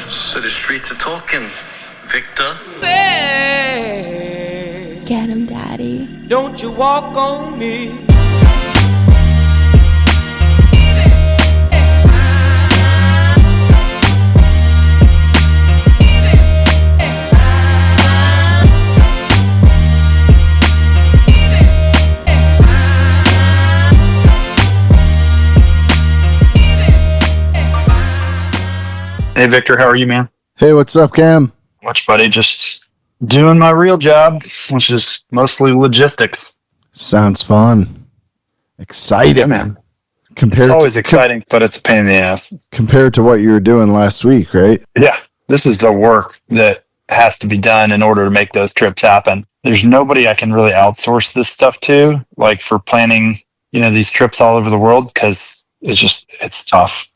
So the streets are talking, Victor. Hey, get him, Daddy. Don't you walk on me. Hey, Victor, how are you, man? Hey, what's up, Cam? Much, buddy. Just doing my real job, which is mostly logistics. Sounds fun. Exciting. Yeah, man. It's always exciting, but it's a pain in the ass. Compared to what you were doing last week, right? Yeah. This is the work that has to be done in order to make those trips happen. There's nobody I can really outsource this stuff to, like for planning, these trips all over the world, because it's tough.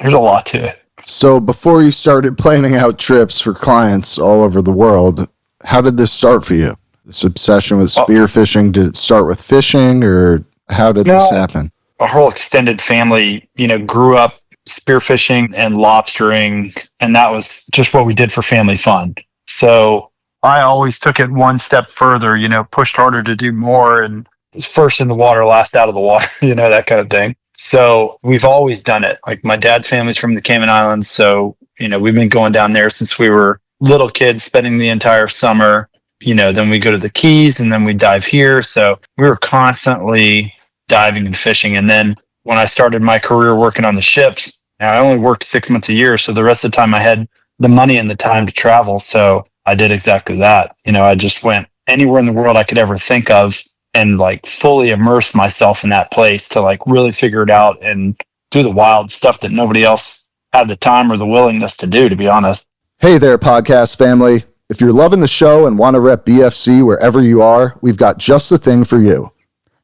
There's a lot to it. So before you started planning out trips for clients all over the world, how did this start for you? This obsession with spearfishing, did it start with fishing, or how did this happen? Our whole extended family, grew up spearfishing and lobstering, and that was just what we did for family fun. So I always took it one step further, pushed harder to do more, and was first in the water, last out of the water, that kind of thing. So we've always done it. Like my dad's family's from the Cayman Islands. So, we've been going down there since we were little kids, spending the entire summer. Then we go to the Keys and then we dive here. So we were constantly diving and fishing. And then when I started my career working on the ships, I only worked 6 months a year. So the rest of the time I had the money and the time to travel. So I did exactly that. I just went anywhere in the world I could ever think of and like fully immerse myself in that place to like really figure it out and do the wild stuff that nobody else had the time or the willingness to do, to be honest. Hey there, podcast family. If you're loving the show and want to rep BFC wherever you are, we've got just the thing for you.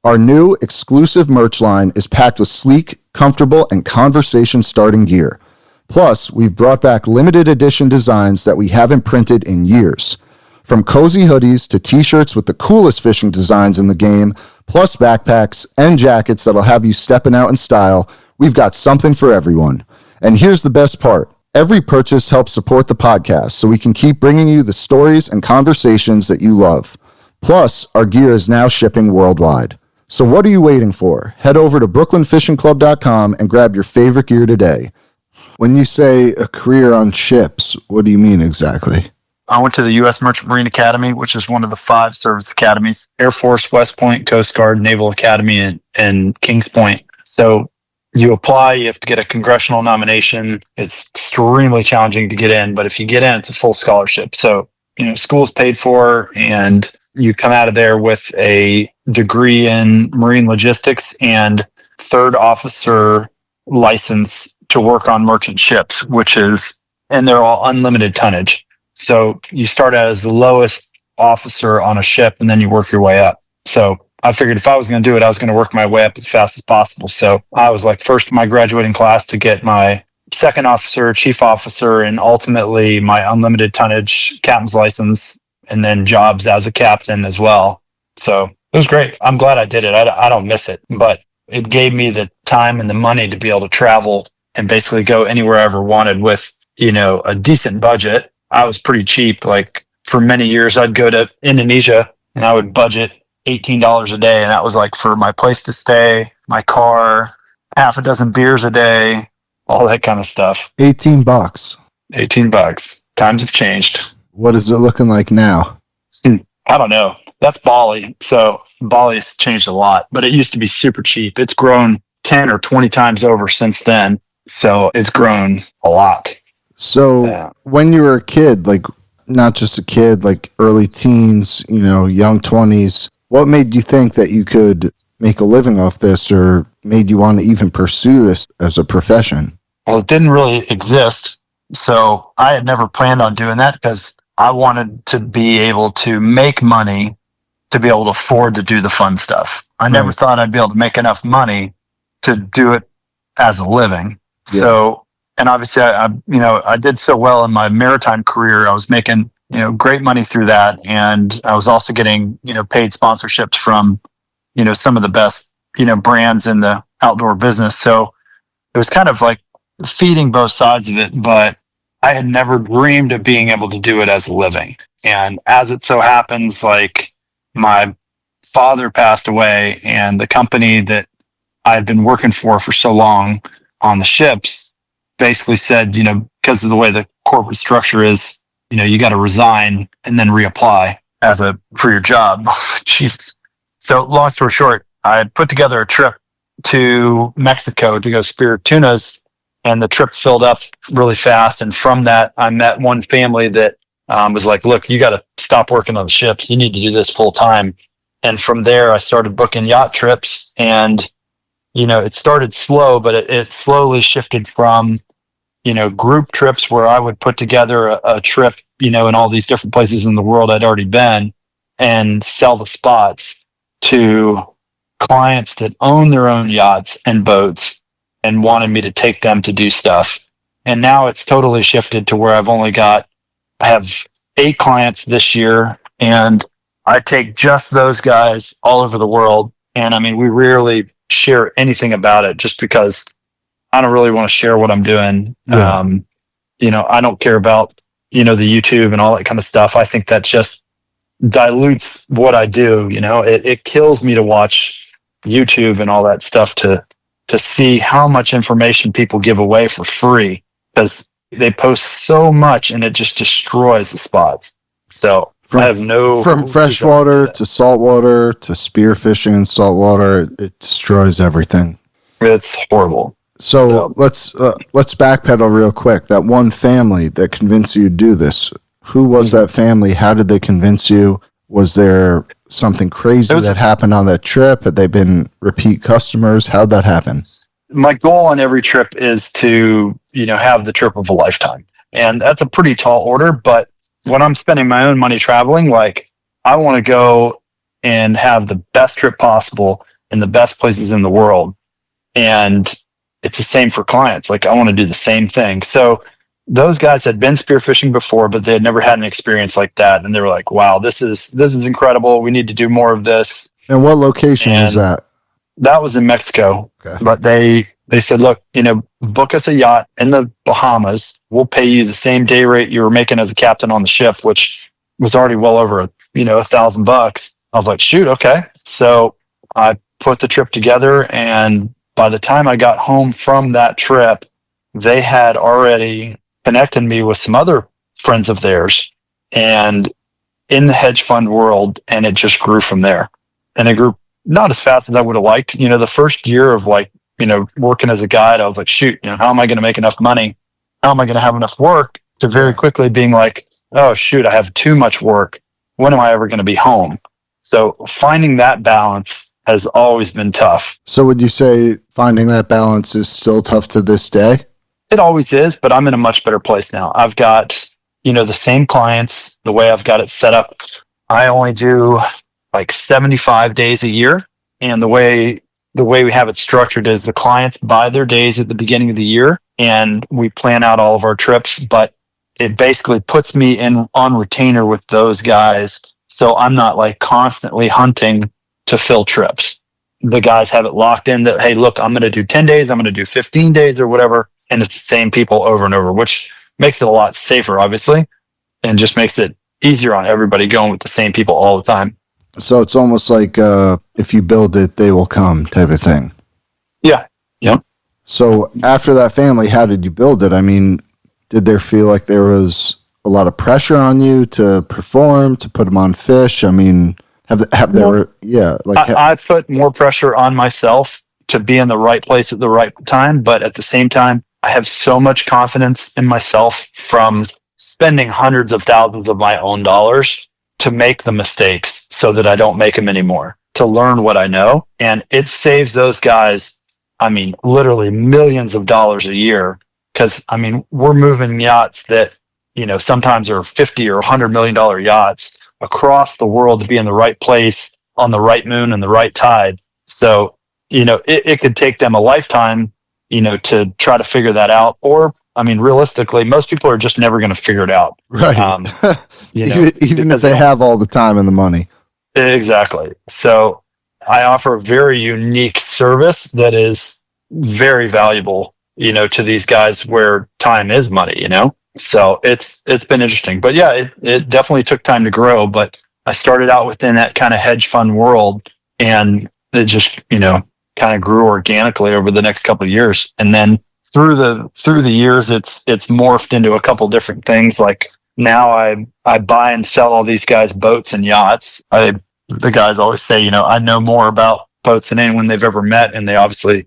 Our new exclusive merch line is packed with sleek, comfortable, and conversation-starting gear. Plus, we've brought back limited edition designs that we haven't printed in years. From cozy hoodies to t-shirts with the coolest fishing designs in the game, plus backpacks and jackets that'll have you stepping out in style, we've got something for everyone. And here's the best part. Every purchase helps support the podcast so we can keep bringing you the stories and conversations that you love. Plus, our gear is now shipping worldwide. So what are you waiting for? Head over to brooklynfishingclub.com and grab your favorite gear today. When you say a career on ships, what do you mean exactly? I went to the U.S. Merchant Marine Academy, which is one of the 5 service academies: Air Force, West Point, Coast Guard, Naval Academy, and Kings Point. So you apply, you have to get a congressional nomination. It's extremely challenging to get in, but if you get in, it's a full scholarship. So, school's paid for, and you come out of there with a degree in marine logistics and 3rd officer license to work on merchant ships, and they're all unlimited tonnage. So you start out as the lowest officer on a ship, and then you work your way up. So I figured if I was going to do it, I was going to work my way up as fast as possible. So I was like first in my graduating class to get my 2nd officer, chief officer, and ultimately my unlimited tonnage captain's license, and then jobs as a captain as well. So it was great. I'm glad I did it. I don't miss it, but it gave me the time and the money to be able to travel and basically go anywhere I ever wanted with, a decent budget. I was pretty cheap. Like for many years, I'd go to Indonesia and I would budget $18 a day. And that was like for my place to stay, my car, half a dozen beers a day, all that kind of stuff. $18. $18. Times have changed. What is it looking like now? I don't know. That's Bali. So Bali's changed a lot, but it used to be super cheap. It's grown 10 or 20 times over since then. So it's grown a lot. So when you were a kid, like not just a kid, like early teens, young 20s, what made you think that you could make a living off this, or made you want to even pursue this as a profession? Well, it didn't really exist. So I had never planned on doing that because I wanted to be able to make money to be able to afford to do the fun stuff. I never thought I'd be able to make enough money to do it as a living. Yeah. So, and obviously I did so well in my maritime career. I was making, great money through that. And I was also getting, paid sponsorships from, some of the best, brands in the outdoor business. So it was kind of like feeding both sides of it, but I had never dreamed of being able to do it as a living. And as it so happens, like my father passed away, and the company that I had been working for so long on the ships basically said, because of the way the corporate structure is, you got to resign and then reapply for your job. Jeez. So long story short, I had put together a trip to Mexico to go spear tunas, and the trip filled up really fast. And from that, I met one family that was like, look, you got to stop working on the ships. You need to do this full time. And from there, I started booking yacht trips, and it started slow, but it slowly shifted from, group trips where I would put together a trip, in all these different places in the world I'd already been and sell the spots, to clients that own their own yachts and boats and wanted me to take them to do stuff. And now it's totally shifted to where I have 8 clients this year, and I take just those guys all over the world. And I mean, we rarely share anything about it just because I don't really want to share what I'm doing. Yeah. I don't care about, the YouTube and all that kind of stuff. I think that just dilutes what I do. It kills me to watch YouTube and all that stuff to see how much information people give away for free, because they post so much and it just destroys the spots. So From freshwater to saltwater to spearfishing and saltwater, it destroys everything. It's horrible. So let's backpedal real quick. That one family that convinced you to do this, who was that family? How did they convince you? Was there something crazy that happened on that trip? Had they been repeat customers? How'd that happen? My goal on every trip is to, have the trip of a lifetime. And that's a pretty tall order, but when I'm spending my own money traveling, like, I want to go and have the best trip possible in the best places in the world. And it's the same for clients. Like, I want to do the same thing. So those guys had been spearfishing before, but they had never had an experience like that. And they were like, wow, this is incredible. We need to do more of this. And what location was that? That was in Mexico. Okay. But they said, look, book us a yacht in the Bahamas. We'll pay you the same day rate you were making as a captain on the ship, which was already well over, $1,000. I was like, shoot. Okay. So I put the trip together, and by the time I got home from that trip, they had already connected me with some other friends of theirs and in the hedge fund world. And it just grew from there. And it grew not as fast as I would have liked. The first year of working as a guide, I was like, shoot, how am I going to make enough money? How am I going to have enough work? To very quickly being like, oh, shoot, I have too much work. When am I ever going to be home? So finding that balance has always been tough. So would you say finding that balance is still tough to this day? It always is, but I'm in a much better place now. I've got, the same clients. The way I've got it set up, I only do like 75 days a year. And the way we have it structured is the clients buy their days at the beginning of the year, and we plan out all of our trips, but it basically puts me on retainer with those guys. So I'm not like constantly hunting to fill trips. The guys have it locked in that, hey, look, I'm going to do 10 days. I'm going to do 15 days or whatever. And it's the same people over and over, which makes it a lot safer, obviously, and just makes it easier on everybody going with the same people all the time. So it's almost like if you build it, they will come type of thing. Yeah. Yep. So after that family, how did you build it? I mean, did there feel like there was a lot of pressure on you to perform, to put them on fish? I mean, I put more pressure on myself to be in the right place at the right time. But at the same time, I have so much confidence in myself from spending hundreds of thousands of my own dollars to make the mistakes so that I don't make them anymore, to learn what I know. And it saves those guys, literally millions of dollars a year. Because, we're moving yachts that, sometimes are $50 or $100 million yachts across the world to be in the right place on the right moon and the right tide. So, it could take them a lifetime, to try to figure that out. Or, realistically, most people are just never going to figure it out. Right. Even if they have all the time and the money. Exactly. So I offer a very unique service that is very valuable, to these guys where time is money, So it's been interesting. But yeah, it definitely took time to grow. But I started out within that kind of hedge fund world, and it just, kind of grew organically over the next couple of years. And then through the years, it's morphed into a couple different things. Like now I buy and sell all these guys boats and yachts. The guys always say, I know more about boats than anyone they've ever met, and they obviously,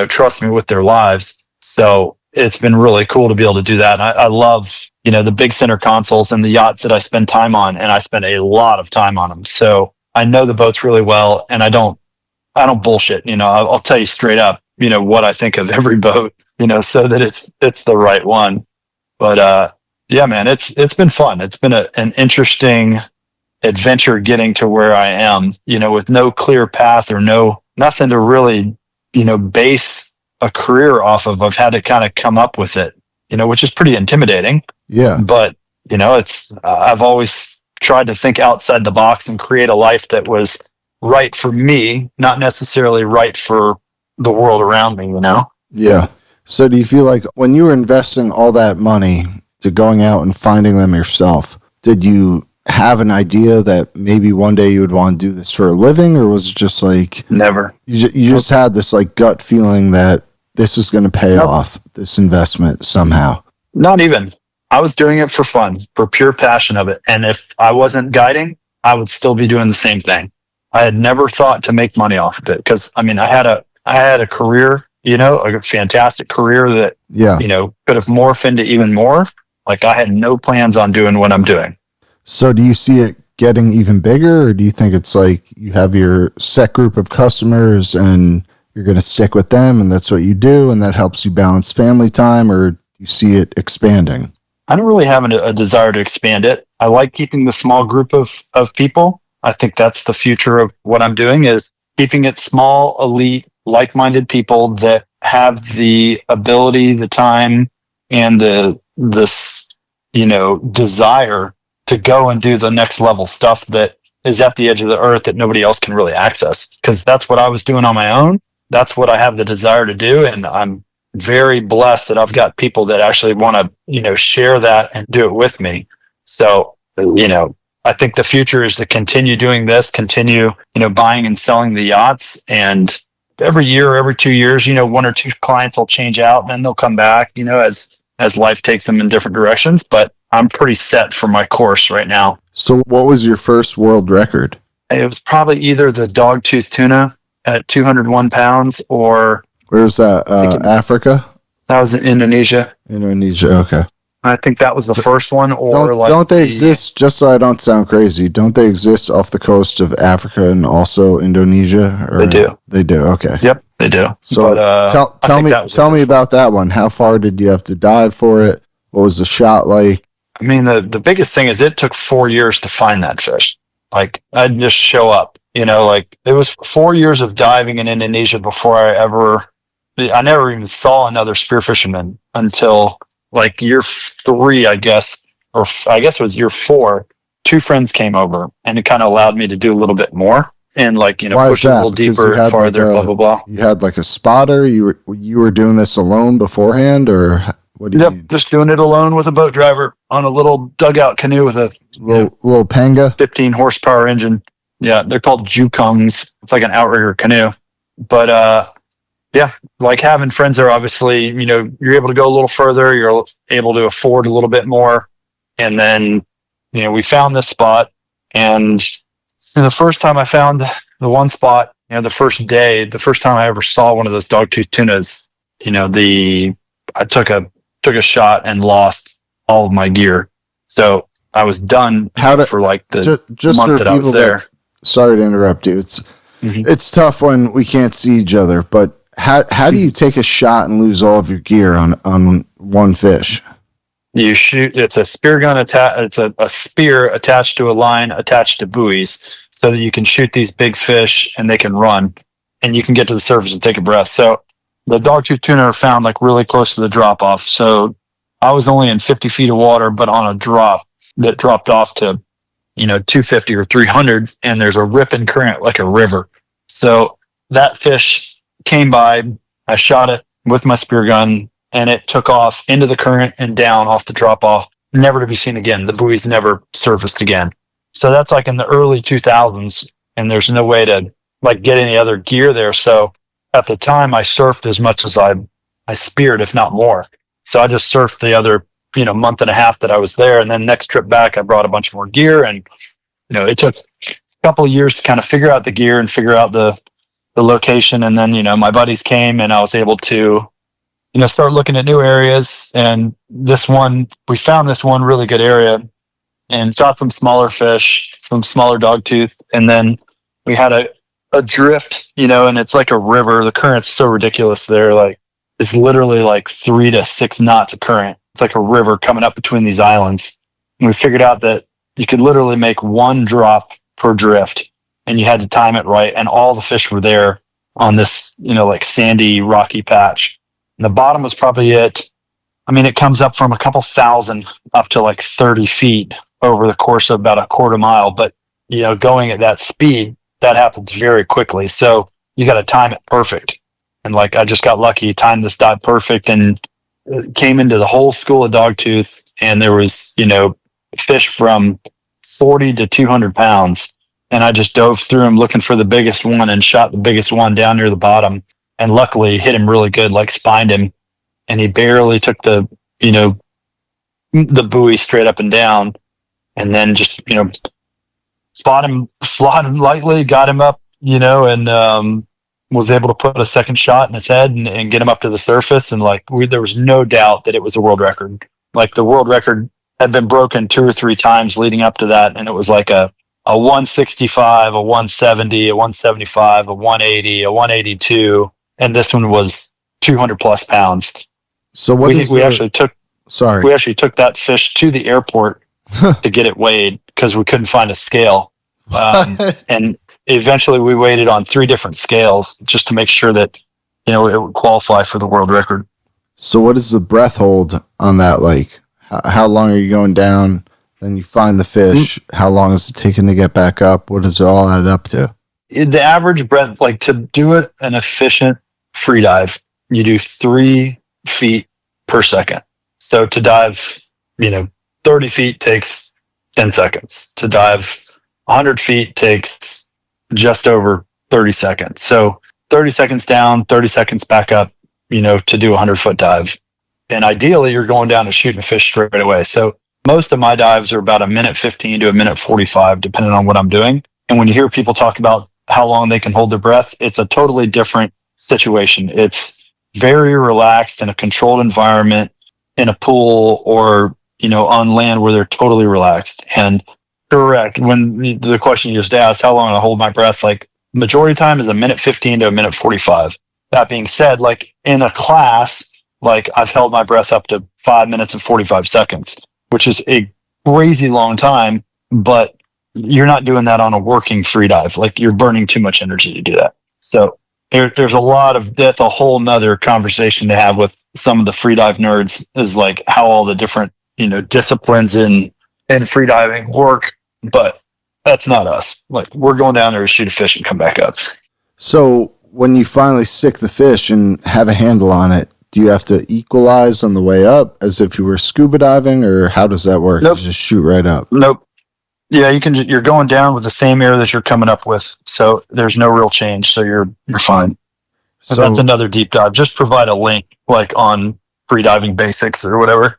trust me with their lives. So it's been really cool to be able to do that. And I love, the big center consoles and the yachts that I spend time on, and I spend a lot of time on them. So I know the boats really well, and I don't bullshit. I'll tell you straight up, what I think of every boat, so that it's the right one. But yeah, man, it's been fun. It's been an interesting adventure getting to where I am, with no clear path or nothing to really, base a career off of. I've had to kind of come up with it, which is pretty intimidating. Yeah. But, I've always tried to think outside the box and create a life that was right for me, not necessarily right for the world around me, Yeah. So do you feel like when you were investing all that money to going out and finding them yourself, did you have an idea that maybe one day you would want to do this for a living, or was it just like never? You just had this like gut feeling that this is going to pay off, this investment somehow? Not even. I was doing it for fun, for pure passion of it. And if I wasn't guiding, I would still be doing the same thing. I had never thought to make money off of it because I had a career, a fantastic career that could have morphed into even more. Like I had no plans on doing what I'm doing. So do you see it getting even bigger, or do you think it's like you have your set group of customers and you're going to stick with them and that's what you do and that helps you balance family time, or do you see it expanding? I don't really have a desire to expand it. I like keeping the small group of people. I think that's the future of what I'm doing, is keeping it small, elite, like-minded people that have the ability, the time, and the desire to go and do the next level stuff that is at the edge of the earth that nobody else can really access. Because that's what I was doing on my own. That's what I have the desire to do. And I'm very blessed that I've got people that actually want to, share that and do it with me. So, I think the future is to continue doing this, continue, buying and selling the yachts. And every year, every 2 years, one or two clients will change out and then they'll come back, as life takes them in different directions. But I'm pretty set for my course right now. So what was your first world record? It was probably either the dogtooth tuna at 201 pounds or... Where's that? Africa? That was in Indonesia. Indonesia, okay. I think that was the first one. Or don't they exist, just so I don't sound crazy, don't they exist off the coast of Africa and also Indonesia? Or, they do. They do, okay. Yep, they do. So tell me about that one. How far did you have to dive for it? What was the shot like? I mean, the biggest thing is it took 4 years to find that fish. Like, I'd just show up, it was 4 years of diving in Indonesia before I never even saw another spearfisherman until like year 3, I guess, or I guess it was year 4. 2 friends came over and it kind of allowed me to do a little bit more and push a little deeper and farther, blah, blah, blah. You had like a spotter? You were doing this alone beforehand, or what do you mean? Just doing it alone with a boat driver on a little dugout canoe with a little Panga 15 horsepower engine. Yeah, they're called Jukongs. It's like an outrigger canoe. But yeah, like having friends there, obviously, you're able to go a little further. You're able to afford a little bit more. And then, we found this spot. And the first time I found the one spot, the first time I ever saw one of those dogtooth tunas, I took a shot and lost all of my gear. So I was done for like the month that I was there. Sorry to interrupt you. It's tough when we can't see each other, but how do you take a shot and lose all of your gear on one fish? You shoot. It's a spear gun it's a spear attached to a line attached to buoys, so that you can shoot these big fish and they can run, and you can get to the surface and take a breath. So the dogtooth tuna are found like really close to the drop off. So I was only in 50 feet of water, but on a drop that dropped off to 250 or 300, and there's a ripping current like a river. So that fish came by. I shot it with my spear gun, and it took off into the current and down off the drop off, never to be seen again. The buoys never surfaced again. So that's like in the early 2000s, and there's no way to like get any other gear there. So at the time, I surfed as much as I speared, if not more. So I just surfed the other, month and a half that I was there. And then next trip back, I brought a bunch more gear, and, it took a couple of years to kind of figure out the gear and figure out the location. And then, my buddies came, and I was able to, start looking at new areas. And we found this one really good area and shot some smaller fish, some smaller dogtooth. And then we had a drift, and it's like a river. The current's so ridiculous there. Like, it's literally like 3 to 6 knots of current. It's like a river coming up between these islands. And we figured out that you could literally make one drop per drift, and you had to time it right. And all the fish were there on this, like sandy, rocky patch. And the bottom was probably it comes up from a couple thousand up to like 30 feet over the course of about a quarter mile. But, going at that speed, that happens very quickly. So you got to time it perfect. And like, I just got lucky, timed this dive perfect, and came into the whole school of dogtooth. And there was, fish from 40 to 200 pounds. And I just dove through them looking for the biggest one and shot the biggest one down near the bottom. And luckily hit him really good, like spined him. And he barely took the buoy straight up and down. And then just, slot him lightly, got him up, and was able to put a second shot in his head and get him up to the surface. And like, there was no doubt that it was a world record. Like, the world record had been broken 2 or 3 times leading up to that. And it was like a 165, a 170, a 175, a 180, a 182. And this one was 200 plus pounds. So we actually took that fish to the airport to get it weighed because we couldn't find a scale. And eventually we weighed it on 3 different scales just to make sure that, it would qualify for the world record. So what is the breath hold on that like? How long are you going down? Then you find the fish. How long is it taking to get back up? What does it all add up to? The average breath, like to do it an efficient free dive, you do 3 feet per second. So to dive, 30 feet takes 10 seconds. To dive 100 feet takes just over 30 seconds. So 30 seconds down, 30 seconds back up, to do a 100-foot dive. And ideally, you're going down and shooting a fish straight away. So most of my dives are about 1:15 to 1:45, depending on what I'm doing. And when you hear people talk about how long they can hold their breath, it's a totally different situation. It's very relaxed in a controlled environment, in a pool or, on land where they're totally relaxed. And correct, when the question you just asked, how long I hold my breath, like majority of time is 1:15 to 1:45. That being said, like in a class, like I've held my breath up to 5 minutes and 45 seconds, which is a crazy long time, but you're not doing that on a working free dive. Like, you're burning too much energy to do that. So there's that's a whole nother conversation to have with some of the free dive nerds, is like how all the different, disciplines in free diving work, but that's not us. Like, we're going down there to shoot a fish and come back up. So when you finally stick the fish and have a handle on it, do you have to equalize on the way up as if you were scuba diving, or how does that work? Nope. You just shoot right up? Nope. Yeah, you're going down with the same air that you're coming up with. So there's no real change. So you're fine. So that's another deep dive. Just provide a link like on free diving basics or whatever.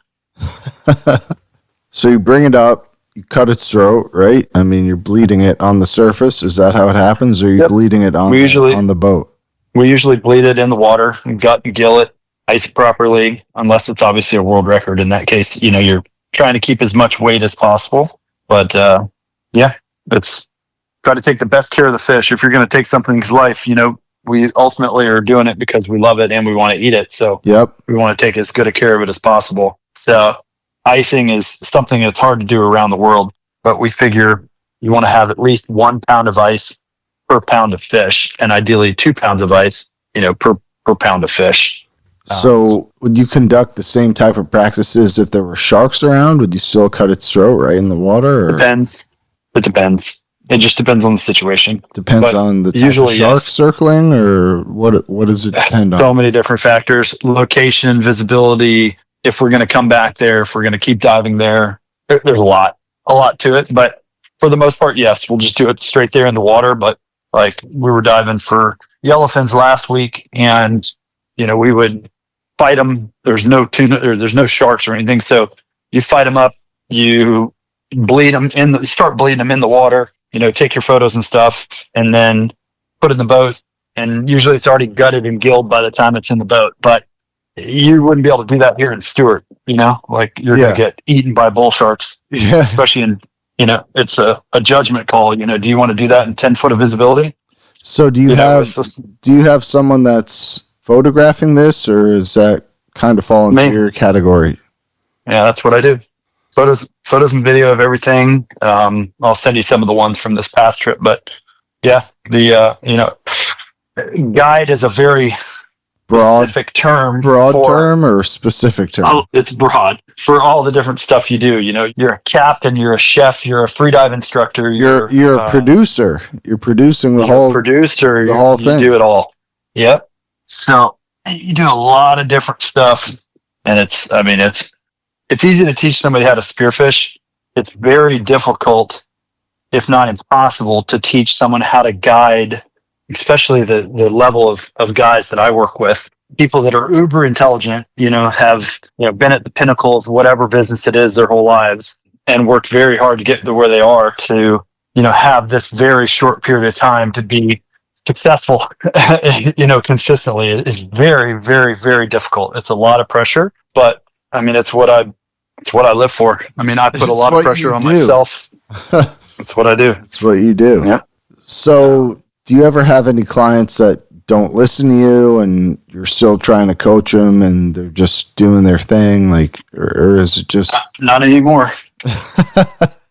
So you bring it up, you cut its throat, right? I mean, you're bleeding it on the surface. Is that how it happens? Or are you bleeding it on the boat? We usually bleed it in the water and gill it, ice it properly, unless it's obviously a world record. In that case, you're trying to keep as much weight as possible. But it's try to take the best care of the fish. If you're going to take something's life, we ultimately are doing it because we love it and we want to eat it. So we want to take as good a care of it as possible. So icing is something that's hard to do around the world, but we figure you want to have at least 1 pound of ice per pound of fish, and ideally 2 pounds of ice, per pound of fish. So would you conduct the same type of practices if there were sharks around? Would you still cut its throat right in the water? Or? Depends. It depends. It just depends on the situation. Depends But on the type usually, of shark yes. circling, or what does it depend on? So many different factors: location, visibility. If we're going to come back there, if we're going to keep diving there, there's a lot to it. But for the most part, yes, we'll just do it straight there in the water. But like we were diving for yellowfins last week, and we would fight them. There's no tuna, or there's no sharks or anything. So you fight them up, you bleed them start bleeding them in the water. Take your photos and stuff, and then put it in the boat. And usually it's already gutted and gilled by the time it's in the boat. But you wouldn't be able to do that here in Stewart. Like you're Yeah. gonna get eaten by bull sharks, Yeah. especially in it's a judgment call. Do you want to do that in 10 foot of visibility? So do you have someone that's photographing this, or is that kind of fall into Me. your category? Yeah, that's what I do. Photos and video of everything. I'll send you some of the ones from this past trip, but yeah, the guide is a very Broad specific term. term or specific term? Oh, it's broad for all the different stuff you do. You're a captain, you're a chef, you're a freedive instructor. You're a producer. You're producing the whole producer. the whole thing. You do it all. Yep. So you do a lot of different stuff, and it's easy to teach somebody how to spearfish. It's very difficult, if not impossible, to teach someone how to guide, especially the level of guys that I work with. People that are uber intelligent, have been at the pinnacle of whatever business it is their whole lives, and worked very hard to get to where they are, to have this very short period of time to be successful consistently. It is very, very, very difficult. It's a lot of pressure, but it's what I live for. I put a lot of pressure on myself. That's what I do. That's what you do. Yeah. So do you ever have any clients that don't listen to you, and you're still trying to coach them, and they're just doing their thing, or is it just not anymore?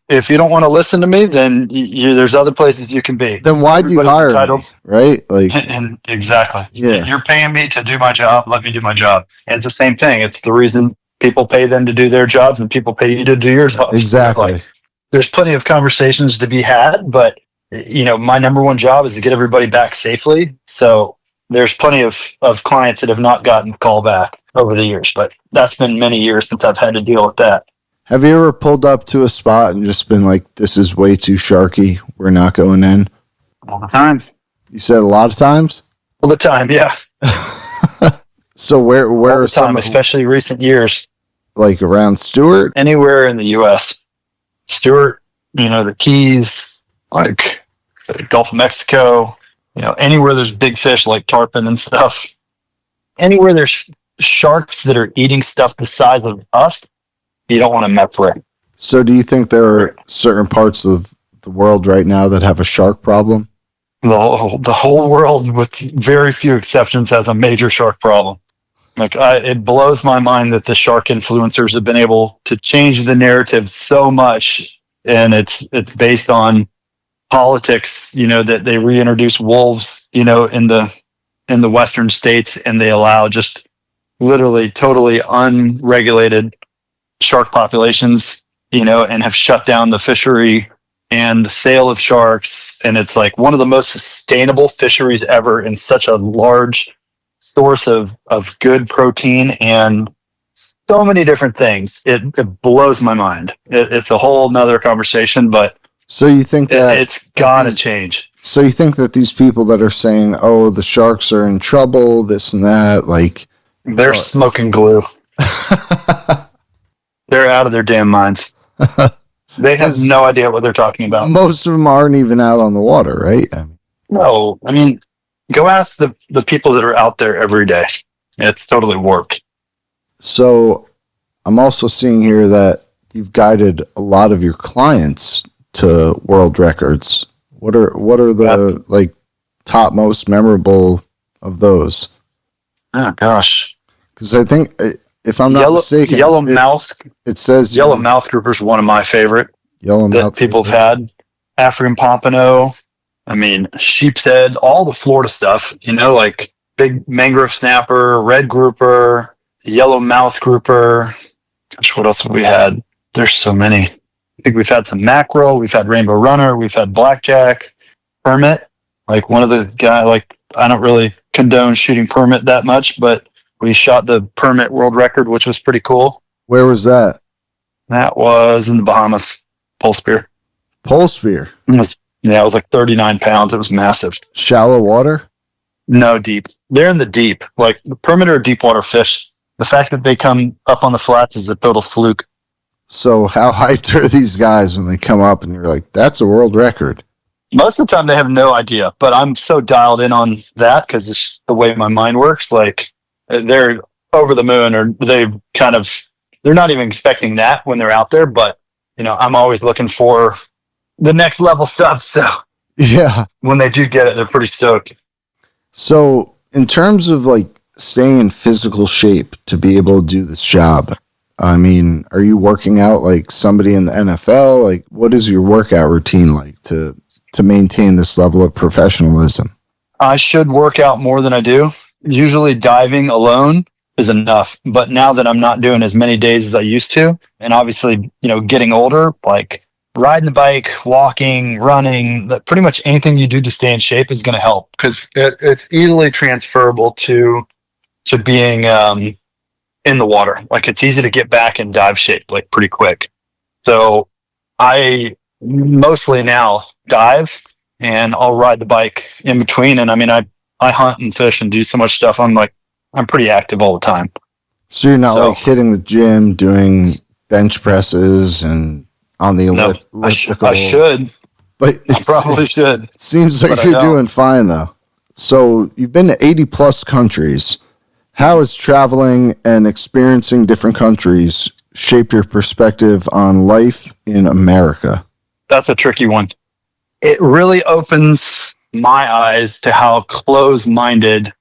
If you don't want to listen to me, then there's other places you can be. Then why do you hire me, right? And exactly. Yeah. You're paying me to do my job. Let me do my job. And it's the same thing. It's the reason people pay them to do their jobs, and people pay you to do your jobs. Exactly. There's plenty of conversations to be had, but my number one job is to get everybody back safely. So there's plenty of clients that have not gotten a call back over the years, but that's been many years since I've had to deal with that. Have you ever pulled up to a spot and just been like, this is way too sharky, we're not going in? All the time. You said a lot of times? All the time, yeah. So where All are the time, some, especially recent years. like around Stewart? Anywhere in the U.S. Stewart, the Keys, like the Gulf of Mexico, anywhere there's big fish like tarpon and stuff. Anywhere there's sharks that are eating stuff the size of us, you don't want to mess with. So do you think there are certain parts of the world right now that have a shark problem? The whole world, with very few exceptions, has a major shark problem. It blows my mind that the shark influencers have been able to change the narrative so much, and it's based on politics. That they reintroduce wolves, in the western states, and they allow just literally totally unregulated shark populations, and have shut down the fishery and the sale of sharks. And it's like one of the most sustainable fisheries ever, and such a large source of good protein and so many different things. It blows my mind. It's a whole nother conversation, but so you think that it's got to change. So you think that these people that are saying, oh, the sharks are in trouble, this and that, they're smoking glue. They're out of their damn minds. They have no idea what they're talking about. Most of them aren't even out on the water, right? No, go ask the people that are out there every day. It's totally warped. So I'm also seeing here that you've guided a lot of your clients to world records. What are the top most memorable of those? Oh gosh, because I think, if I'm not mistaken, it says yellowmouth grouper is one of my favorite that people have had. African pompano, sheep's head, all the Florida stuff, like big mangrove snapper, red grouper, yellowmouth grouper. Gosh, what else have we had? There's so many. I think we've had some mackerel, we've had rainbow runner, we've had blackjack, permit. Like one of the guy, like I don't really condone shooting permit that much, but we shot the permit world record, which was pretty cool. Where was that? That was in the Bahamas, pole spear. Pole spear. It was like 39 pounds. It was massive. Shallow water? No, deep. They're in the deep. Like the permit are deep water fish. The fact that they come up on the flats is a total fluke. So how hyped are these guys when they come up and you're like, that's a world record? Most of the time they have no idea, but I'm so dialed in on that because it's the way my mind works. Like they're over the moon, or they're not even expecting that when they're out there. But, I'm always looking for the next level stuff. So yeah, when they do get it, they're pretty stoked. So in terms of like staying in physical shape to be able to do this job, I mean, are you working out like somebody in the NFL? Like, what is your workout routine like to maintain this level of professionalism? I should work out more than I do. Usually diving alone is enough. But now that I'm not doing as many days as I used to, and obviously, getting older, like riding the bike, walking, running, pretty much anything you do to stay in shape is going to help because it's easily transferable to being in the water. Like it's easy to get back in dive shape like pretty quick. So I mostly now dive and I'll ride the bike in between. And I mean, I hunt and fish and do so much stuff. I'm pretty active all the time. So you're not like hitting the gym, doing bench presses and on the elliptical. I should, but I probably should. It seems like you're doing fine though. So you've been to 80 plus countries. How has traveling and experiencing different countries shaped your perspective on life in America? That's a tricky one. It really opens my eyes to how close-minded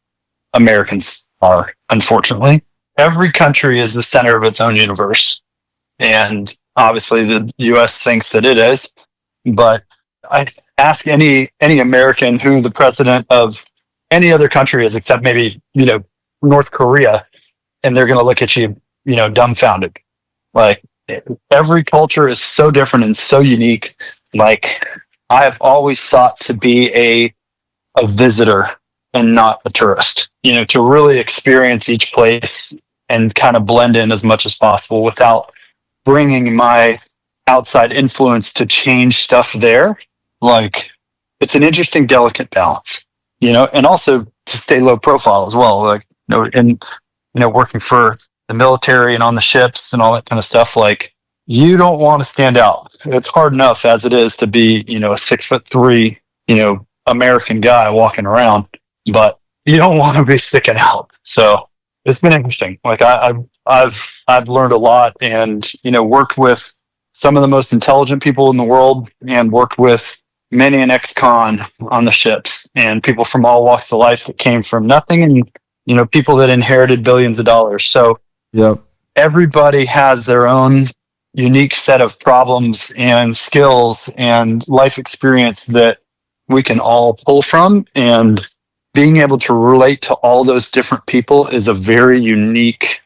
Americans are, unfortunately. Every country is the center of its own universe. And obviously the U.S. thinks that it is. But I ask any American who the president of any other country is, except maybe, North Korea, and they're going to look at you, dumbfounded. Like every culture is so different and so unique. Like I have always sought to be a visitor and not a tourist, to really experience each place and kind of blend in as much as possible without bringing my outside influence to change stuff there. Like it's an interesting, delicate balance, and also to stay low profile as well. Like, working for the military and on the ships and all that kind of stuff, like you don't want to stand out. It's hard enough as it is to be, a 6'3", American guy walking around, but you don't want to be sticking out. So it's been interesting. Like I've learned a lot and, worked with some of the most intelligent people in the world and worked with many an ex-con on the ships and people from all walks of life that came from nothing and, people that inherited billions of dollars. So yep. Everybody has their own unique set of problems and skills and life experience that we can all pull from. And being able to relate to all those different people is a very unique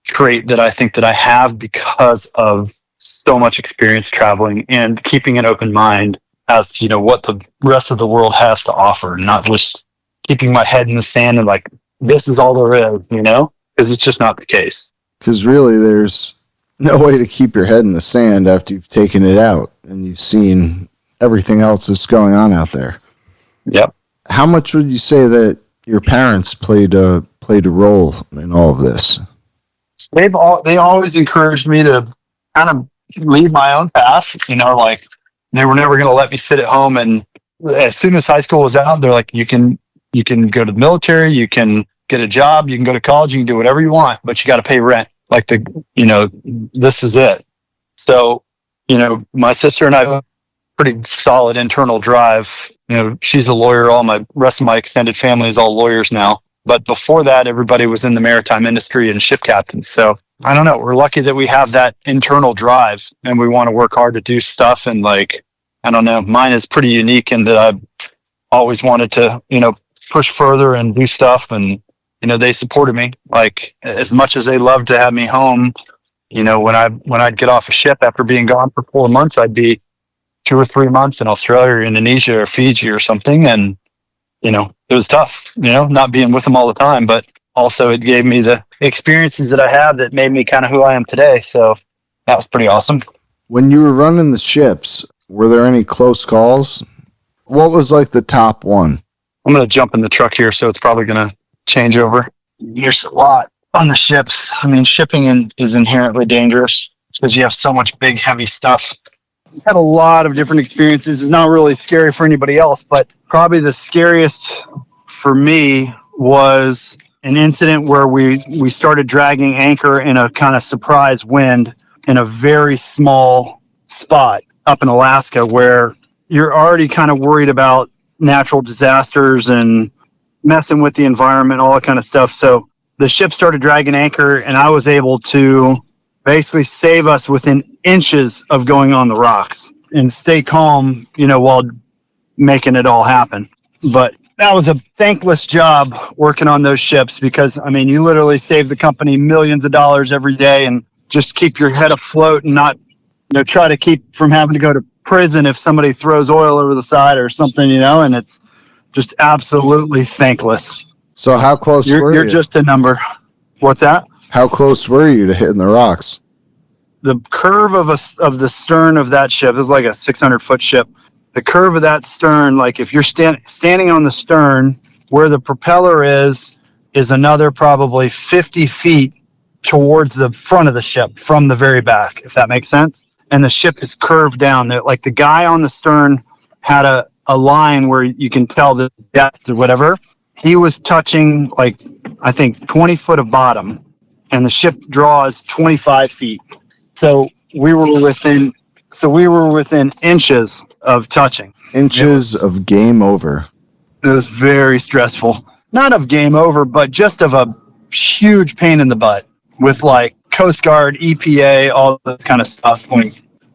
trait that I think that I have because of so much experience traveling and keeping an open mind as to, what the rest of the world has to offer, not just keeping my head in the sand and like, this is all there is, because it's just not the case. Because really there's no way to keep your head in the sand after you've taken it out and you've seen everything else that's going on out there. Yep. How much would you say that your parents played a role in all of this? They always encouraged me to kind of lead my own path, like they were never going to let me sit at home. And as soon as high school was out, they're like, you can go to the military, you can get a job, you can go to college, you can do whatever you want, but you got to pay rent. Like this is it. So, my sister and I have a pretty solid internal drive. She's a lawyer. All my rest of my extended family is all lawyers now. But before that, everybody was in the maritime industry and ship captains. So I don't know. We're lucky that we have that internal drive and we want to work hard to do stuff. And like, I don't know, mine is pretty unique in that I've always wanted to, push further and do stuff. And, they supported me like as much as they loved to have me home, when I'd get off a ship after being gone for 4 months, I'd be 2 or 3 months in Australia or Indonesia or Fiji or something. And, it was tough, not being with them all the time, but also it gave me the experiences that I had that made me kind of who I am today. So that was pretty awesome. When you were running the ships, were there any close calls? What was like the top one? I'm going to jump in the truck here, so it's probably going to change over. There's a lot on the ships. I mean, shipping is inherently dangerous because you have so much big, heavy stuff. I've had a lot of different experiences. It's not really scary for anybody else, but probably the scariest for me was an incident where we started dragging anchor in a kind of surprise wind in a very small spot up in Alaska where you're already kind of worried about natural disasters and messing with the environment, all that kind of stuff. So the ship started dragging anchor and I was able to basically save us within inches of going on the rocks and stay calm, while making it all happen. But that was a thankless job working on those ships because, you literally save the company millions of dollars every day and just keep your head afloat and not, try to keep from having to go to prison if somebody throws oil over the side or something, and it's just absolutely thankless. So how close were you? You're just a number. What's that? How close were you to hitting the rocks? The curve of the stern of that ship is like a 600-foot ship. The curve of that stern, like if you're standing on the stern, where the propeller is another probably 50 feet towards the front of the ship from the very back, if that makes sense. And the ship is curved down. Like the guy on the stern had a line where you can tell the depth or whatever. He was touching like, I think 20 foot of bottom and the ship draws 25 feet. So we were within inches of touching. Inches of game over. It was very stressful. Not of game over, but just of a huge pain in the butt with like Coast Guard, EPA, all this kind of stuff.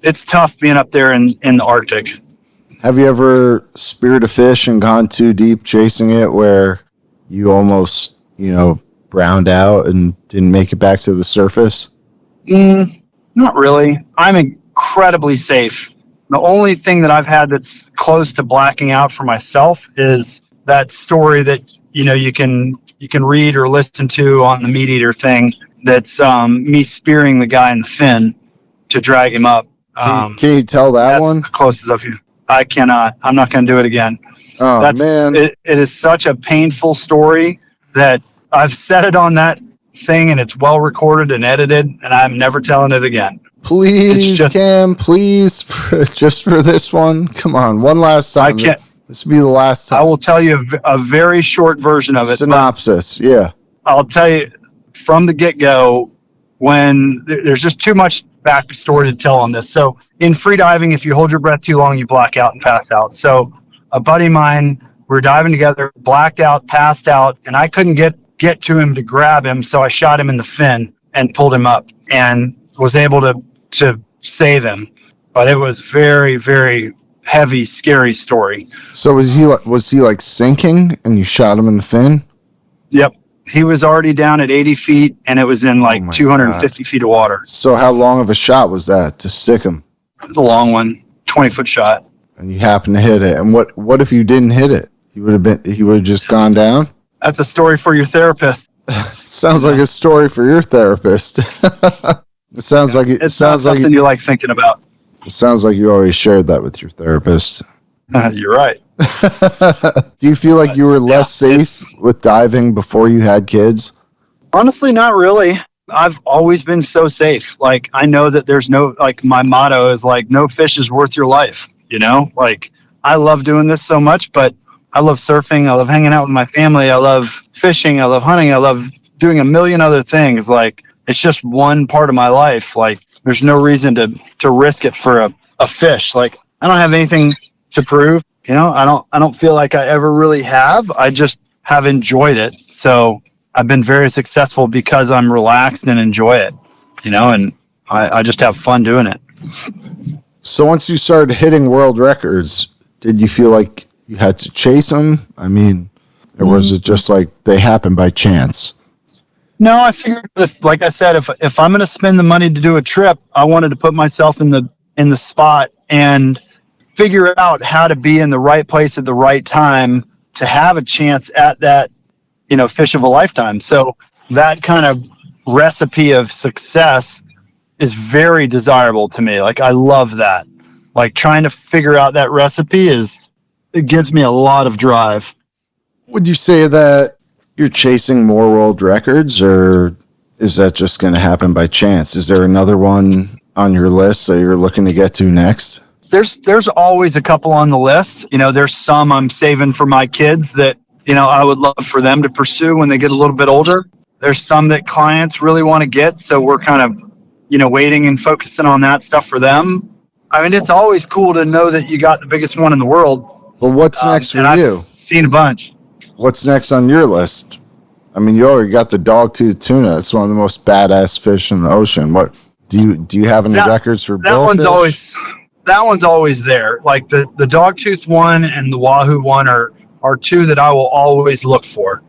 It's tough being up there in the Arctic. Have you ever speared a fish and gone too deep chasing it where you almost, browned out and didn't make it back to the surface? Not really. I'm incredibly safe. The only thing that I've had that's close to blacking out for myself is that story that, you can read or listen to on the Meat Eater thing. That's me spearing the guy in the fin to drag him up. Can you tell that one? That's the closest of you. I cannot. I'm not going to do it again. Oh, man. It is such a painful story that I've said it on that thing and it's well recorded and edited and I'm never telling it again. Please, Cam, please, just for this one. Come on, one last time. I can't. This will be the last time. I will tell you a very short version of it. Synopsis, yeah. I'll tell you from the get-go when there's just too much backstory to tell on this. So in freediving, if you hold your breath too long, you black out and pass out. So a buddy of mine, we were diving together, blacked out, passed out, and I couldn't get to him to grab him, so I shot him in the fin and pulled him up and was able to save him. But it was very, very heavy, scary story. So was he like sinking and you shot him in the fin? Yep. He was already down at 80 feet and it was in like 250 feet of water. So how long of a shot was that to stick him? It was a long one, 20-foot shot. And you happened to hit it. And what if you didn't hit it? He would have just gone down? That's a story for your therapist. Sounds like a story for your therapist. It sounds like it. It's sounds not like something you like thinking about. It sounds like you already shared that with your therapist. You're right. Do you feel like you were less safe with diving before you had kids? Honestly, not really. I've always been so safe. Like, I know that there's my motto is like, no fish is worth your life. Like, I love doing this so much, but I love surfing. I love hanging out with my family. I love fishing. I love hunting. I love doing a million other things. Like, it's just one part of my life. Like, there's no reason to risk it for a fish. Like, I don't have anything to prove. I don't feel like I ever really have. I just have enjoyed it. So I've been very successful because I'm relaxed and enjoy it, and I just have fun doing it. So once you started hitting world records, did you feel like you had to chase them? I mean, or was it just like they happened by chance? No, I figured like I said, if I'm going to spend the money to do a trip, I wanted to put myself in the spot and figure out how to be in the right place at the right time to have a chance at that, fish of a lifetime. So that kind of recipe of success is very desirable to me. Like, I love that. Like, trying to figure out that recipe it gives me a lot of drive. Would you say that you're chasing more world records, or is that just going to happen by chance? Is there another one on your list that you're looking to get to next? There's always a couple on the list. There's some I'm saving for my kids that, I would love for them to pursue when they get a little bit older. There's some that clients really want to get. So we're kind of, waiting and focusing on that stuff for them. I mean, it's always cool to know that you got the biggest one in the world. But what's next for you? I've seen a bunch. What's next on your list? I mean, you already got the dogtooth tuna. It's one of the most badass fish in the ocean. What do you have any records for billfish? That one's always there. Like the dogtooth one and the wahoo one are two that I will always look for.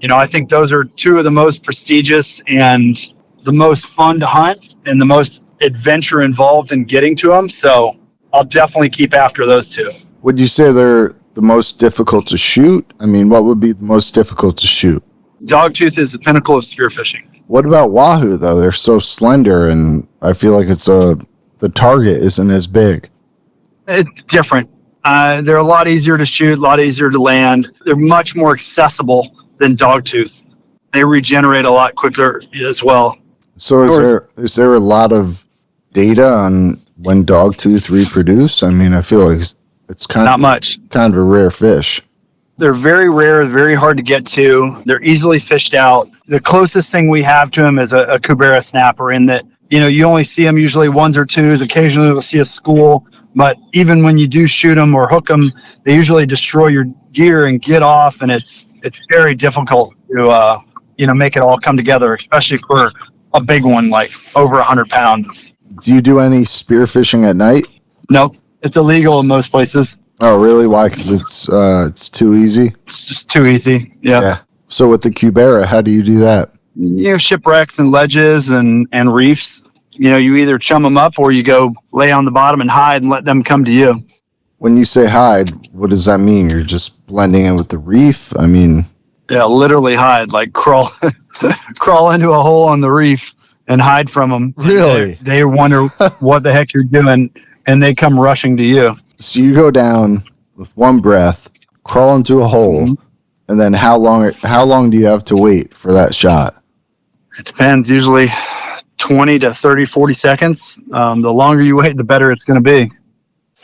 I think those are two of the most prestigious and the most fun to hunt and the most adventure involved in getting to them. So I'll definitely keep after those two. Would you say they're the most difficult to shoot? I mean, what would be the most difficult to shoot? Dogtooth is the pinnacle of spearfishing. What about wahoo, though? They're so slender, and I feel like the target isn't as big. It's different. They're a lot easier to shoot, a lot easier to land. They're much more accessible than dogtooth. They regenerate a lot quicker as well. So is there a lot of data on when dogtooth reproduce? I mean, I feel like it's not much. Kind of a rare fish. They're very rare, very hard to get to. They're easily fished out. The closest thing we have to them is a Kubera snapper, in that, you only see them usually ones or twos. Occasionally you'll see a school, but even when you do shoot them or hook them, they usually destroy your gear and get off, and it's very difficult to make it all come together, especially for a big one like over 100 pounds. Do you do any spearfishing at night? Nope, it's illegal in most places. Oh, really? Why? Because it's too easy? It's just too easy. Yeah. So with the Kubera, how do you do that? Shipwrecks and ledges and reefs. You either chum them up or you go lay on the bottom and hide and let them come to you. When you say hide, what does that mean? You're just blending in with the reef? I mean... Yeah, literally hide, like crawl into a hole on the reef and hide from them. Really? They wonder what the heck you're doing, and they come rushing to you. So you go down with one breath, crawl into a hole, and then how long do you have to wait for that shot? It depends. Usually 20 to 30, 40 seconds. The longer you wait, the better it's going to be.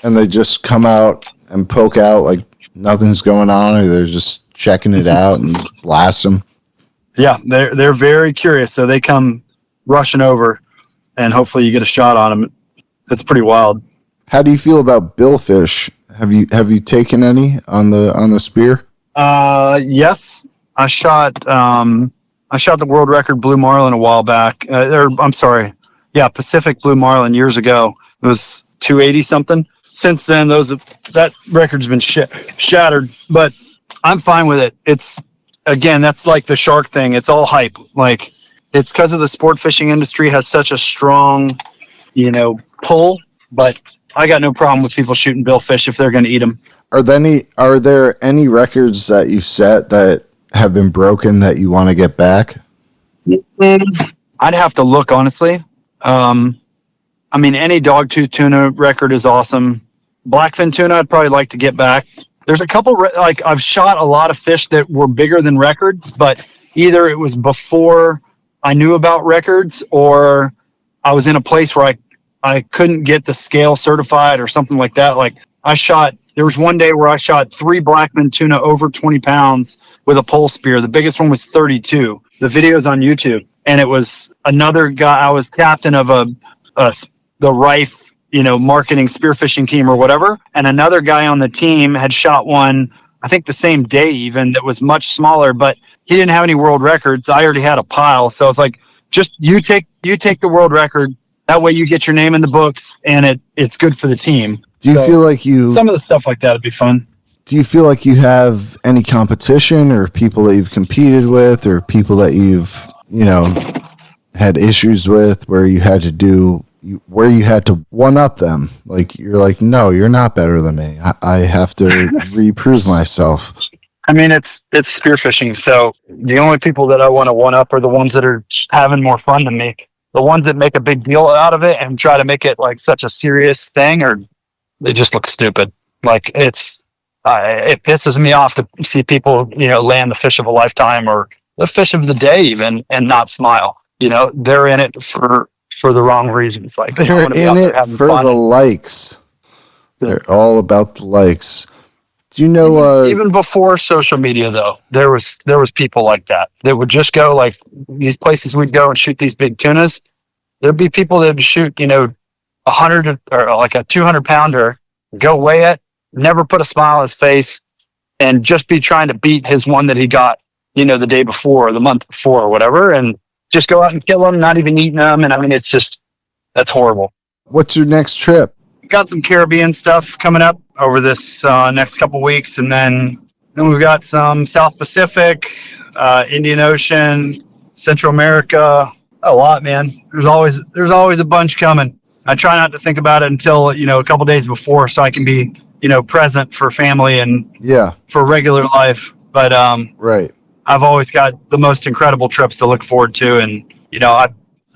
And they just come out and poke out like nothing's going on, or they're just checking it out and blast them? Yeah, they're very curious, so they come rushing over, and hopefully you get a shot on them. It's pretty wild. How do you feel about billfish? Have you taken any on the spear? Yes, I shot the world record blue marlin a while back. Pacific blue marlin years ago. It was 280 something. Since then, that record's been shattered, but I'm fine with it. It's, again, that's like the shark thing. It's all hype. Like, it's because of the sport fishing industry has such a strong, pull, but I got no problem with people shooting billfish if they're going to eat them. Are there any records that you've set that have been broken that you want to get back? I'd have to look, honestly. Any dogtooth tuna record is awesome. Blackfin tuna, I'd probably like to get back. There's a couple, I've shot a lot of fish that were bigger than records, but either it was before I knew about records, or I was in a place where I couldn't get the scale certified or something like that. Like, there was one day where I shot 3 Blackfin tuna over 20 pounds with a pole spear. The biggest one was 32. The video's on YouTube. And it was another guy. I was captain of the Rife, marketing spearfishing team or whatever. And another guy on the team had shot one, I think the same day even, that was much smaller, but he didn't have any world records. I already had a pile. So it's like, just you take the world record. That way you get your name in the books, and it's good for the team. Do you feel like some of the stuff like that would be fun. Do you feel like you have any competition or people that you've competed with or people that you've had issues with, where you had to one up them? Like, you're like, no, you're not better than me. I have to reprove myself. I mean, it's spearfishing. So the only people that I want to one up are the ones that are having more fun than me. The ones that make a big deal out of it and try to make it like such a serious thing, or they just look stupid. Like, it pisses me off to see people, land the fish of a lifetime or the fish of the day even, and not smile. They're in it for the wrong reasons. Like, they're in it for the likes. They're all about the likes. Do you know? Even before social media, though, there was people like that would just go, like, these places we'd go and shoot these big tunas. There'd be people that would shoot, 100 or like a 200-pounder, go weigh it, never put a smile on his face, and just be trying to beat his one that he got, the day before or the month before or whatever, and just go out and kill them, not even eating them. And I mean, that's horrible. What's your next trip? Got some Caribbean stuff coming up over this next couple weeks, and then we've got some South Pacific, Indian Ocean, Central America. A lot, man. There's always a bunch coming. I try not to think about it until a couple days before, so I can be present for family and for regular life. But right, I've always got the most incredible trips to look forward to, and I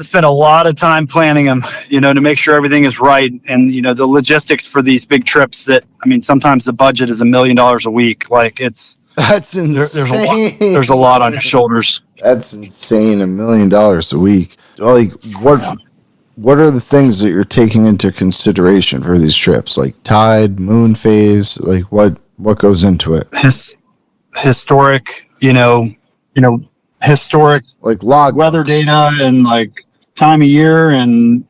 spend a lot of time planning them, to make sure everything is right. And, the logistics for these big trips that, I mean, sometimes the budget is $1 million a week. Like, that's insane. There's a lot on your shoulders. That's insane. $1 million a week. Like, what are the things that you're taking into consideration for these trips? Like tide, moon phase, like what goes into it? Historic, historic, like log weather data and like time of year, and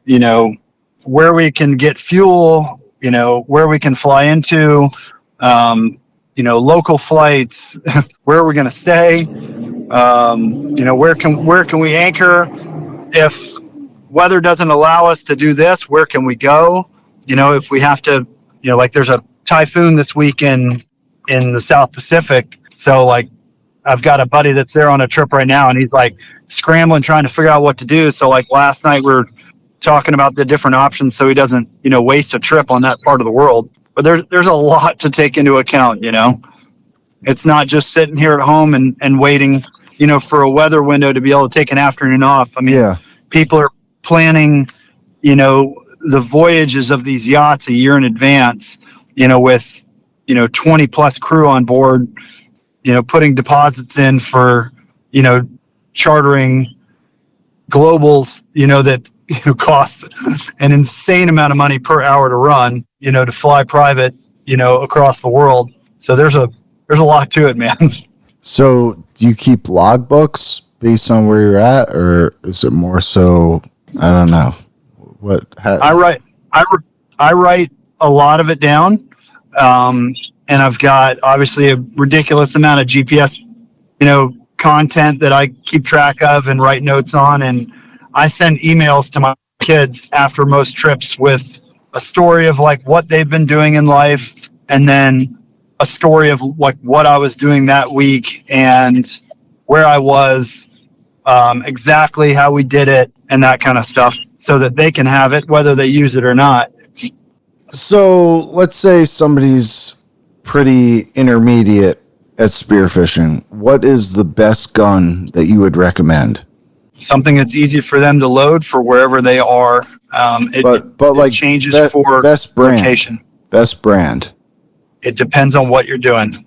where we can get fuel, where we can fly into, local flights, where we're going to stay, where can we anchor if weather doesn't allow us to do this. Where can we go? If we have to, like, there's a typhoon this week in the South Pacific, so like I've got a buddy that's there on a trip right now, and he's like scrambling, trying to figure out what to do. So like last night we're talking about the different options so he doesn't, waste a trip on that part of the world. But there's a lot to take into account, It's not just sitting here at home and waiting, for a weather window to be able to take an afternoon off. I mean, people are planning, the voyages of these yachts a year in advance, with, 20 plus crew on board, putting deposits in for, chartering globals, that cost an insane amount of money per hour to run, to fly private, across the world. So there's a lot to it, man. So do you keep logbooks based on where you're at, or is it more so, I don't know I write a lot of it down. And I've got obviously a ridiculous amount of GPS, content that I keep track of and write notes on. And I send emails to my kids after most trips with a story of like what they've been doing in life, and then a story of like what I was doing that week and where I was, exactly how we did it and that kind of stuff, so that they can have it whether they use it or not. So let's say somebody's pretty intermediate at spearfishing. What is the best gun that you would recommend? Something that's easy for them to load for wherever they are. It changes for best brand. Location. Best brand. It depends on what you're doing.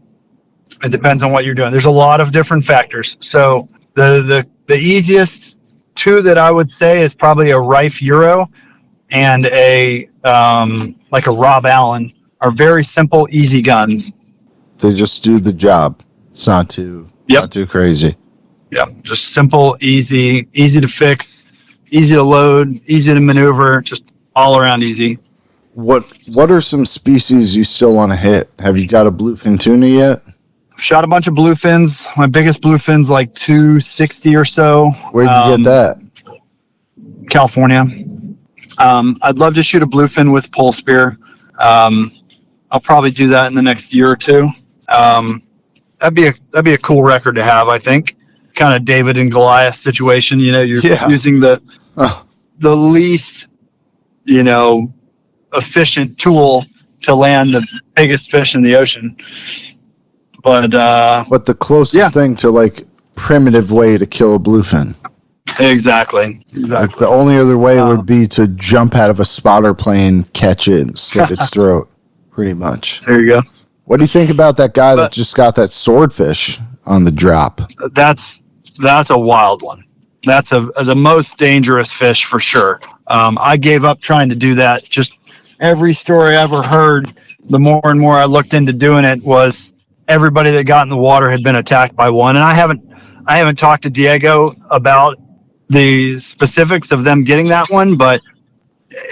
There's a lot of different factors. So the easiest two that I would say is probably a Rife Euro and a like a Rob Allen, are very simple, easy guns. They just do the job. It's not too crazy. Yeah, just simple, easy to fix, easy to load, easy to maneuver, just all around easy. What are some species you still want to hit? Have you got a bluefin tuna yet? Shot a bunch of bluefins. My biggest bluefin's like 260 or so. Where'd you get that? California. I'd love to shoot a bluefin with pole spear. I'll probably do that in the next year or two. That'd be a cool record to have, I think. kind of David and Goliath situation. You're using the least, efficient tool to land the biggest fish in the ocean. But the closest thing to like primitive way to kill a bluefin. Exactly. Like the only other way would be to jump out of a spotter plane, catch it, and slit its throat. Pretty much. There you go. What do you think about that guy that just got that swordfish on the drop? That's a wild one. That's the most dangerous fish for sure. I gave up trying to do that. Just every story I ever heard, the more and more I looked into doing it, was everybody that got in the water had been attacked by one. And I haven't talked to Diego about the specifics of them getting that one, but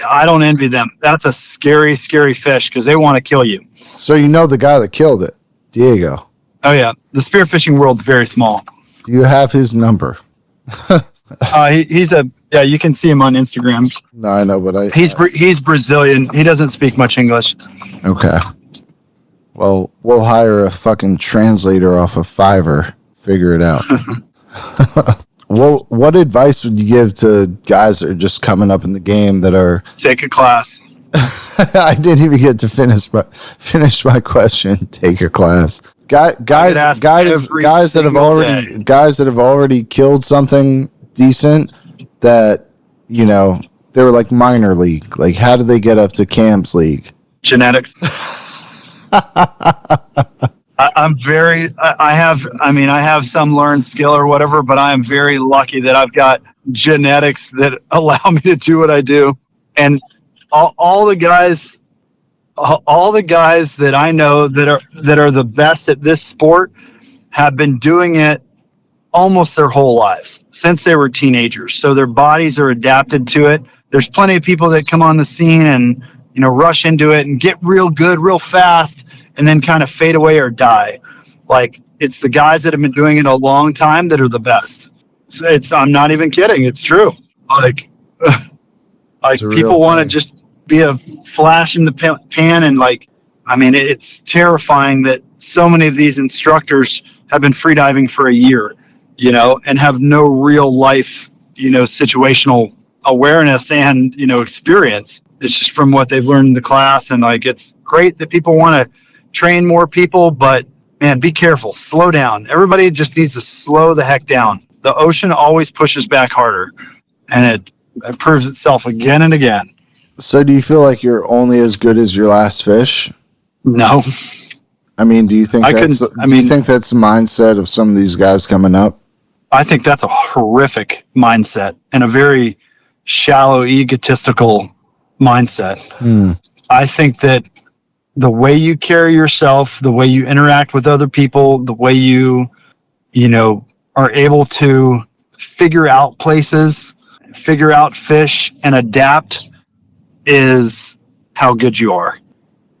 I don't envy them. That's a scary, scary fish because they want to kill you. So the guy that killed it, Diego. Oh yeah, the spearfishing world's very small. Do you have his number? You can see him on Instagram. No, I know, but he's Brazilian. He doesn't speak much English. Okay. Well, we'll hire a fucking translator off of Fiverr. Figure it out. Well, what advice would you give to guys that are just coming up in the game that are... Take a class. I didn't even get to finish my question. Take a class. Guys that have already killed something decent that, they were like minor league. Like, how do they get up to Cam's league? Genetics. I have some learned skill or whatever, but I am very lucky that I've got genetics that allow me to do what I do. And all the guys that I know that are the best at this sport have been doing it almost their whole lives, since they were teenagers. So their bodies are adapted to it. There's plenty of people that come on the scene and, rush into it and get real good real fast and then kind of fade away or die. Like, it's the guys that have been doing it a long time that are the best. I'm not even kidding. It's true. Like people want to just be a flash in the pan. And it's terrifying that so many of these instructors have been freediving for a year, and have no real life, situational awareness and, experience. It's just from what they've learned in the class. And it's great that people want to train more people, but man, be careful, slow down. Everybody just needs to slow the heck down. The ocean always pushes back harder, and it proves itself again and again. So do you feel like you're only as good as your last fish? No. Do you think that's the mindset of some of these guys coming up? I think that's a horrific mindset and a very shallow, egotistical mindset. I think that the way you carry yourself, the way you interact with other people, the way you are able to figure out places, figure out fish, and adapt is how good you are.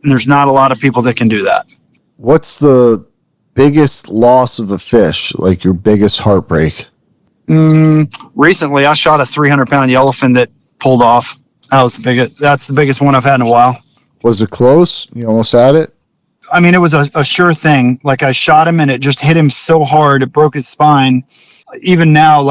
And there's not a lot of people that can do that. What's the biggest loss of a fish, like your biggest heartbreak? Recently, I shot a 300-pound yellowfin that pulled off. That's the biggest one I've had in a while. Was it close? You almost had it? It was a sure thing. Like, I shot him and it just hit him so hard, it broke his spine. Even now,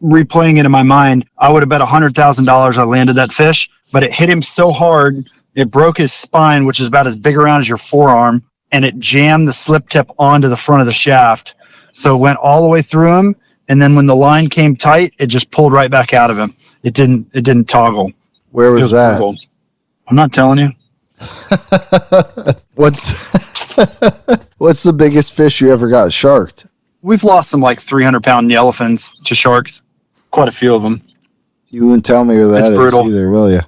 replaying it in my mind, I would have bet $100,000 I landed that fish, but it hit him so hard, it broke his spine, which is about as big around as your forearm, and it jammed the slip tip onto the front of the shaft. So it went all the way through him, and then when the line came tight, it just pulled right back out of him. It didn't toggle. Where was that? Brutal. I'm not telling you. What's the biggest fish you ever got sharked? We've lost some 300-pound yellowfins to sharks. Quite a few of them. You wouldn't tell me where that is either, will you?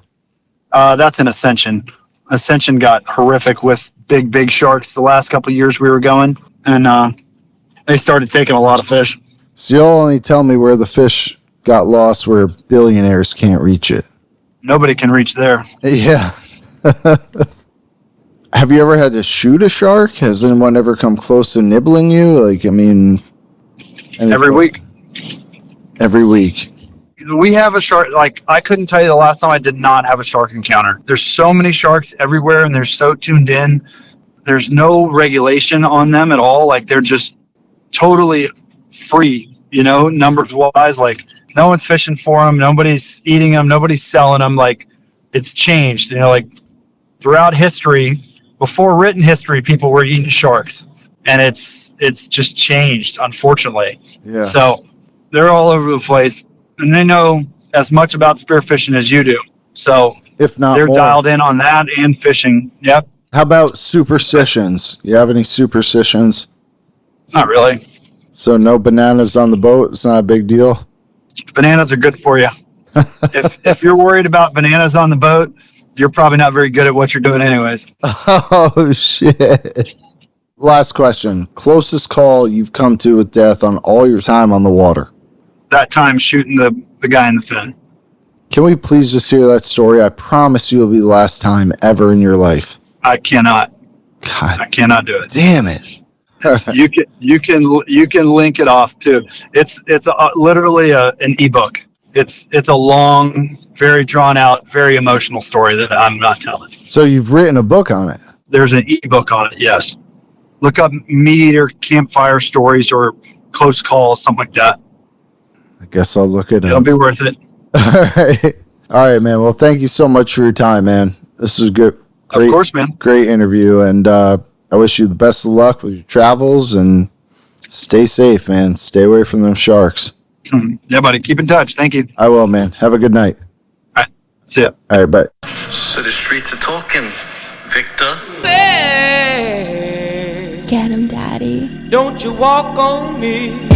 That's an Ascension. Ascension got horrific with big sharks the last couple of years we were going, and they started taking a lot of fish. So you'll only tell me where the fish got lost where billionaires can't reach it. Nobody can reach there. Yeah. Have you ever had to shoot a shark? Has anyone ever come close to nibbling you? Every week. Every week. We have a shark. I couldn't tell you the last time I did not have a shark encounter. There's so many sharks everywhere, and they're so tuned in. There's no regulation on them at all. They're just totally free numbers wise. Like, no one's fishing for them. Nobody's eating them. Nobody's selling them. Like, it's changed. Like throughout history, before written history, people were eating sharks, and it's just changed, unfortunately. Yeah. So they're all over the place, and they know as much about spearfishing as you do. So If not they're more. dialed in on that and fishing. Yep. How about superstitions? You have any superstitions? Not really. So no bananas on the boat. It's not a big deal. Bananas are good for you. if you're worried about bananas on the boat, you're probably not very good at what you're doing anyways. Oh, shit. Last question. Closest call you've come to with death on all your time on the water? That time shooting the guy in the fin. Can we please just hear that story? I promise you it'll be the last time ever in your life. I cannot. God I cannot do it. damn it. You can link it off too. It's literally an ebook. It's a long, very drawn out, very emotional story that I'm not telling. So you've written a book on it? There's an ebook on it. Yes. Look up meat eater campfire stories or close calls, something like that. I guess I'll look it It'll up. be worth it. All right, man. Well, thank you so much for your time, man. This is good. Of course, man. Great interview, and I wish you the best of luck with your travels, and stay safe, man. Stay away from them sharks. Yeah, buddy. Keep in touch. Thank you. I will, man. Have a good night. All right. See ya. All right, bye. So the streets are talking, Victor. Hey, Get him, Daddy. don't you walk on me.